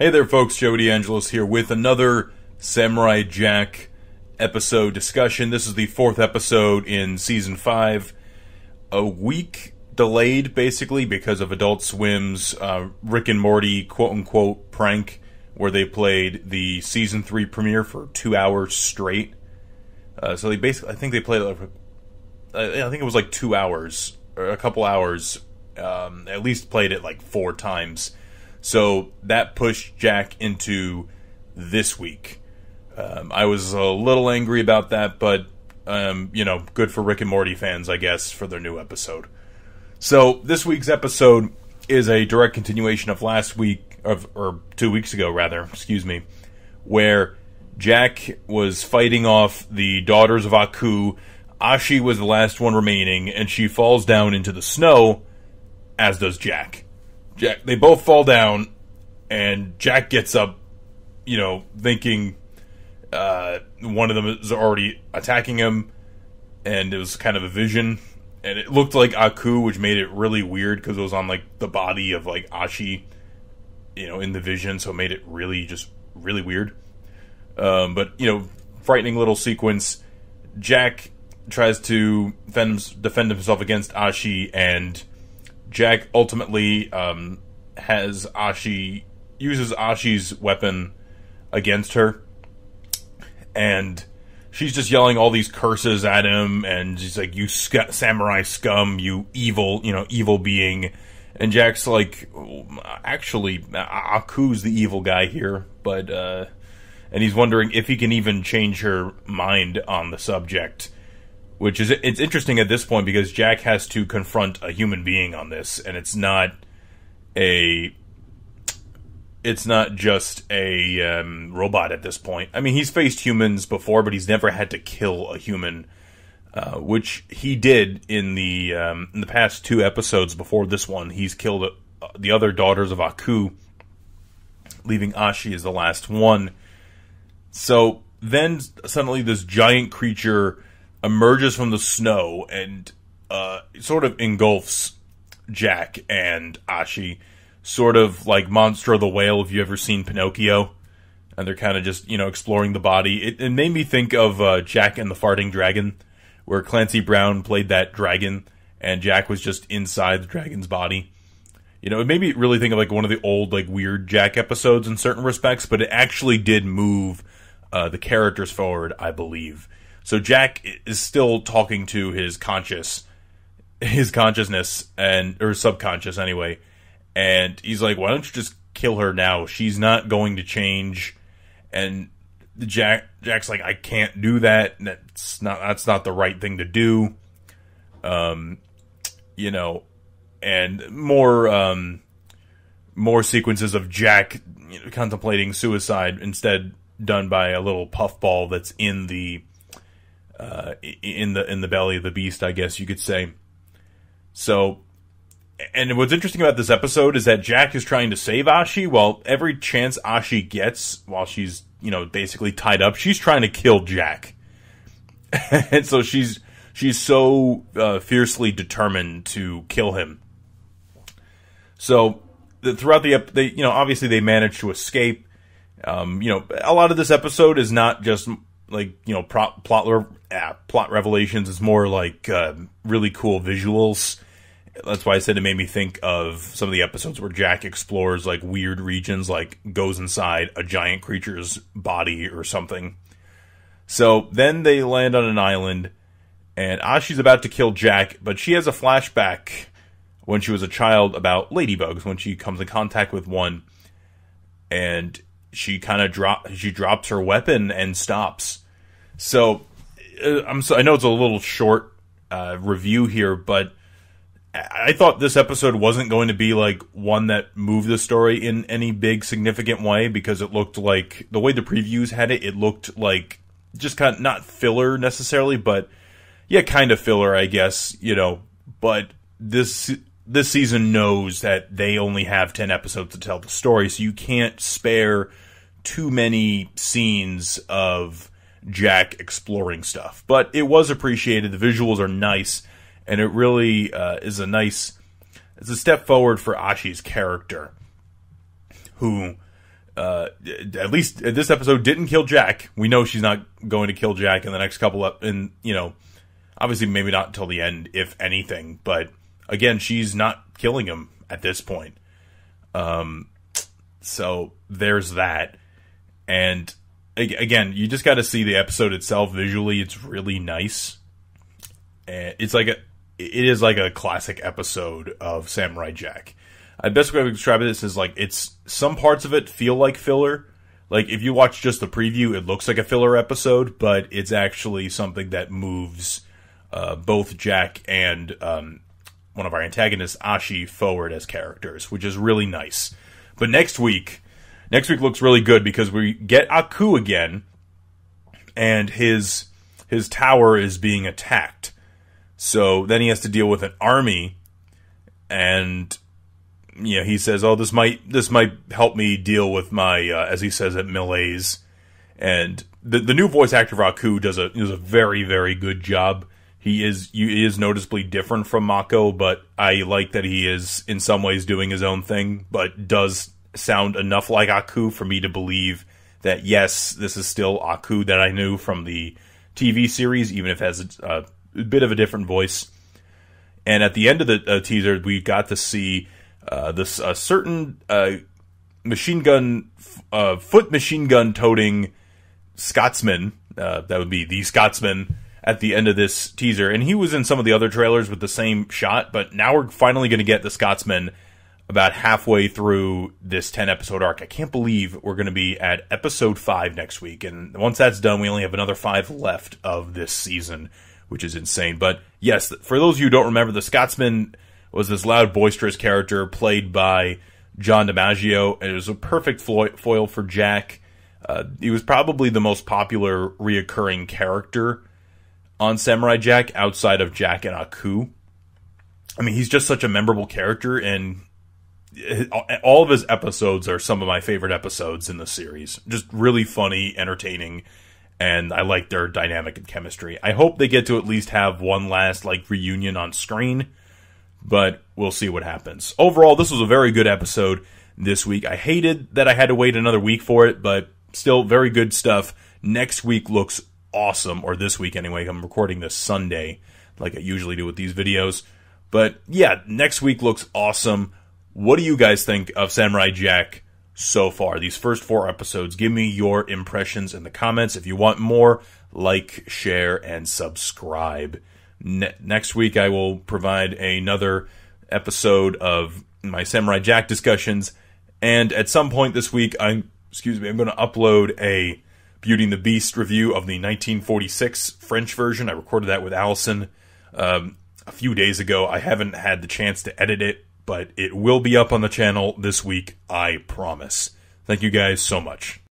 Hey there folks, Joe DeAngelis here with another Samurai Jack episode discussion. This is the 4th episode in Season 5. A week delayed, basically, because of Adult Swim's Rick and Morty quote-unquote prank, where they played the Season 3 premiere for 2 hours straight. So they basically, I think they played, I think it was like 2 hours, or a couple hours, at least played it like 4 times. So that pushed Jack into this week. I was a little angry about that, but, good for Rick and Morty fans, I guess, for their new episode. So this week's episode is a direct continuation of last week, or 2 weeks ago, rather, where Jack was fighting off the daughters of Aku. Ashi was the last one remaining, and she falls down into the snow, as does Jack. They both fall down, and Jack gets up, thinking one of them is already attacking him, and it was kind of a vision, and it looked like Aku, which made it really weird, because it was on, the body of, Ashi, in the vision, so it made it really weird. But, frightening little sequence. Jack tries to defend himself against Ashi, and Jack ultimately uses Ashi's weapon against her, and she's just yelling all these curses at him, and she's like, "You samurai scum, you evil being." And Jack's like, "Actually, Aku's the evil guy here," but and he's wondering if he can even change her mind on the subject. It's interesting at this point because Jack has to confront a human being on this, and it's not just a robot at this point. I mean, he's faced humans before, but he's never had to kill a human, which he did in the past 2 episodes before this one. He's killed the other daughters of Aku, leaving Ashi as the last one. So then suddenly this giant creature emerges from the snow and sort of engulfs Jack and Ashi, sort of like Monster of the Whale, if you've ever seen Pinocchio, and they're kind of just, exploring the body. It made me think of Jack and the Farting Dragon, where Clancy Brown played that dragon, and Jack was just inside the dragon's body. It made me really think of one of the old, weird Jack episodes in certain respects, but it actually did move the characters forward, I believe. So Jack is still talking to his consciousness, or subconscious anyway, and he's like, "Why don't you just kill her now? She's not going to change." And Jack's like, "I can't do that. That's not the right thing to do." And more sequences of Jack contemplating suicide, instead done by a little puffball that's in the belly of the beast, I guess you could say. So, and what's interesting about this episode is that Jack is trying to save Ashi. Well, every chance Ashi gets while she's, basically tied up, she's trying to kill Jack. And so she's so fiercely determined to kill him. So throughout obviously they manage to escape. A lot of this episode is not just plot revelations. It's more really cool visuals. That's why I said it made me think of some of the episodes where Jack explores weird regions, goes inside a giant creature's body or something. So then they land on an island, and Ashi's about to kill Jack, but she has a flashback when she was a child about ladybugs, when she comes in contact with one, and she kind of drops her weapon and stops. So I know it's a little short review here, but I thought this episode wasn't going to be one that moved the story in any big significant way, because it looked like the way the previews had it looked like just kind of not filler necessarily, but yeah, kind of filler, I guess. But this season knows that they only have 10 episodes to tell the story, so you can't spare too many scenes of Jack exploring stuff. But it was appreciated. The visuals are nice, and it really is it's a step forward for Ashi's character, who At least this episode didn't kill Jack. We know she's not going to kill Jack in the next couple and obviously maybe not until the end, if anything. But again, she's not killing him at this point. So there's that. And again, you just got to see the episode itself visually. It's really nice. And it is like a classic episode of Samurai Jack. The best way to describe this is like some parts of it feel like filler. Like if you watch just the preview, it looks like a filler episode, but it's actually something that moves both Jack and one of our antagonists, Ashi, forward as characters, which is really nice. But next week looks really good because we get Aku again, and his tower is being attacked. So then he has to deal with an army, and he says, "Oh, this might help me deal with my," as he says it, malaise. And the new voice actor for Aku does a very, very good job. He is noticeably different from Mako, but I like that he is in some ways doing his own thing, but does sound enough like Aku for me to believe that yes, this is still Aku that I knew from the TV series, even if it has a bit of a different voice. And at the end of the teaser, we got to see this certain machine gun, foot machine gun toting Scotsman. That would be the Scotsman at the end of this teaser. And he was in some of the other trailers with the same shot, but now we're finally going to get the Scotsman about halfway through this 10-episode arc. I can't believe we're going to be at episode 5 next week. And once that's done, we only have another 5 left of this season, which is insane. But yes, for those of you who don't remember, the Scotsman was this loud, boisterous character played by John DiMaggio, and it was a perfect foil for Jack. He was probably the most popular reoccurring character on Samurai Jack outside of Jack and Aku. I mean, he's just such a memorable character, and all of his episodes are some of my favorite episodes in the series. Just really funny, entertaining, and I like their dynamic and chemistry. I hope they get to at least have one last reunion on screen, but we'll see what happens. Overall, this was a very good episode this week. I hated that I had to wait another week for it, but still very good stuff. Next week looks awesome, or this week anyway. I'm recording this Sunday, like I usually do with these videos. But yeah, next week looks awesome. What do you guys think of Samurai Jack so far? These first 4 episodes. Give me your impressions in the comments. If you want more, like, share, and subscribe. Next week, I will provide another episode of my Samurai Jack discussions. And at some point this week, I'm going to upload a Beauty and the Beast review of the 1946 French version. I recorded that with Allison a few days ago. I haven't had the chance to edit it, but it will be up on the channel this week, I promise. Thank you guys so much.